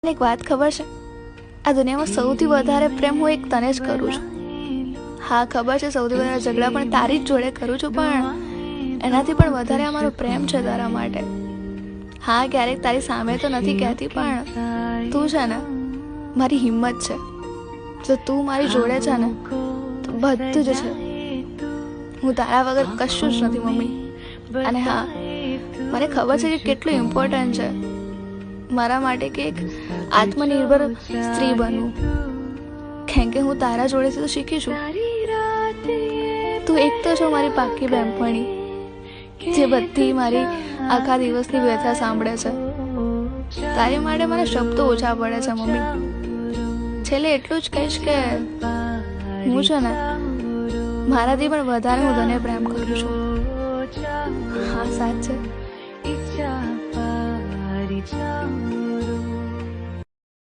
એક વાત ખબર છે, આ દુનિયામાં સૌથી વધારે પ્રેમ હું એક તને જ કરું છું. હા ખબર છે, સૌથી વધારે ઝઘડા પણ તારી જ જોડે કરું છું, પણ એનાથી પણ વધારે અમારો પ્રેમ છે તારા માટે. હા ક્યારેક તારી સામે તો નથી કહેતી, પણ તું છે ને મારી હિંમત છે. જો તું મારી જોડે છે ને તો બધું જ છે. હું તારા વગર કશું જ નથી મમ્મી. અને હા, મને ખબર છે કે કેટલું ઇમ્પોર્ટન્ટ છે મારા માટે કે એક આત્મનિર્ભર સ્ત્રી બનવું, કેમ કે હું તારા જોડેથી તો શીખી છું. તું એક તો છો મારી પાકી બહેનપણી, જે બધી મારી આખા દિવસની વ્યથા સાંભળે છે. તારી માટે મને શબ્દો ઓછા પડે છે મમ્મી. છેલ્લે એટલું જ કહીશ કે હું છે ને મારાથી પણ વધારે હું તને પ્રેમ કરું છું. હા સાચે.